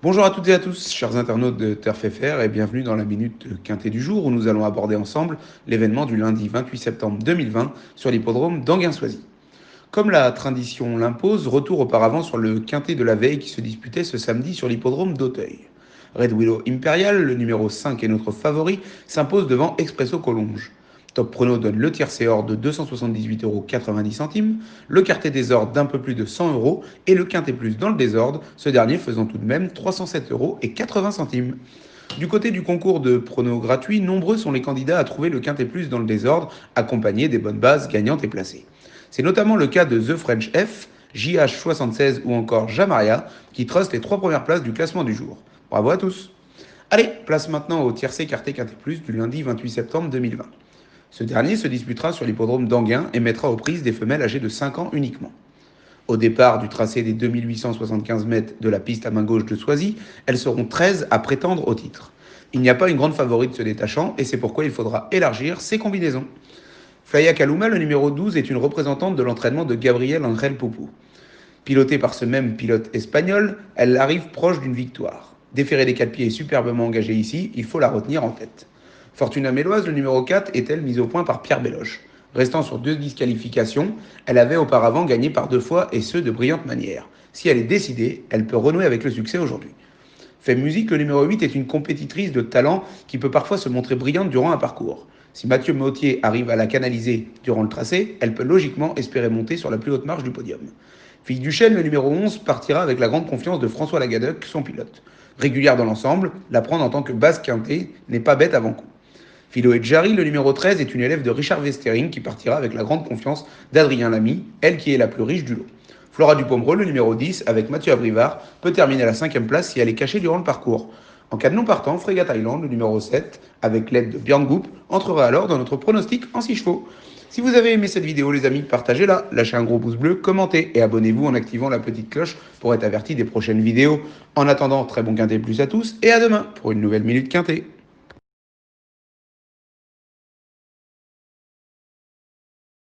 Bonjour à toutes et à tous, chers internautes de Turf FR, et bienvenue dans la Minute Quintet du jour où nous allons aborder ensemble l'événement du lundi 28 septembre 2020 sur l'hippodrome d'Anguin-Soisy. Comme la tradition l'impose, retour auparavant sur le Quintet de la veille qui se disputait ce samedi sur l'hippodrome d'Auteuil. Red Willow Imperial, le numéro 5 et notre favori, s'impose devant Expresso Collonges. Top Prono donne le tiercé or de 278,90 €, le quartet désordre d'un peu plus de 100 € et le quintet plus dans le désordre, ce dernier faisant tout de même 307,80 €. Du côté du concours de pronos gratuits, nombreux sont les candidats à trouver le quintet plus dans le désordre, accompagnés des bonnes bases gagnantes et placées. C'est notamment le cas de The French F, JH76 ou encore Jamaria qui trustent les 3 premières places du classement du jour. Bravo à tous. Allez, place maintenant au tiercé quartet quintet plus du lundi 28 septembre 2020. Ce dernier se disputera sur l'hippodrome d'Anguin et mettra aux prises des femelles âgées de 5 ans uniquement. Au départ du tracé des 2875 mètres de la piste à main gauche de Soisy, elles seront 13 à prétendre au titre. Il n'y a pas une grande favorite se détachant et c'est pourquoi il faudra élargir ses combinaisons. Flaya Kaluma, le numéro 12, est une représentante de l'entraînement de Gabriel Angel Poupou. Pilotée par ce même pilote espagnol, elle arrive proche d'une victoire. Déférée des 4 pieds et superbement engagée ici, il faut la retenir en tête. Fortuna Méloise, le numéro 4, est-elle mise au point par Pierre Belloche. Restant sur 2 disqualifications, elle avait auparavant gagné par 2 fois et ce de brillante manière. Si elle est décidée, elle peut renouer avec le succès aujourd'hui. Femme Musique, le numéro 8, est une compétitrice de talent qui peut parfois se montrer brillante durant un parcours. Si Mathieu Mautier arrive à la canaliser durant le tracé, elle peut logiquement espérer monter sur la plus haute marche du podium. Fille du Chêne, le numéro 11, partira avec la grande confiance de François Lagadec, son pilote. Régulière dans l'ensemble, la prendre en tant que base quintée n'est pas bête avant coup. Philo et Jarry, le numéro 13, est une élève de Richard Westering qui partira avec la grande confiance d'Adrien Lamy, elle qui est la plus riche du lot. Flora Dupommereux, le numéro 10, avec Mathieu Abrivard, peut terminer à la 5e place si elle est cachée durant le parcours. En cas de non partant, Frégate Island, le numéro 7, avec l'aide de Björn Goop, entrera alors dans notre pronostic en 6 chevaux. Si vous avez aimé cette vidéo, les amis, partagez-la, lâchez un gros pouce bleu, commentez et abonnez-vous en activant la petite cloche pour être averti des prochaines vidéos. En attendant, très bon quintet plus à tous et à demain pour une nouvelle Minute Quintet.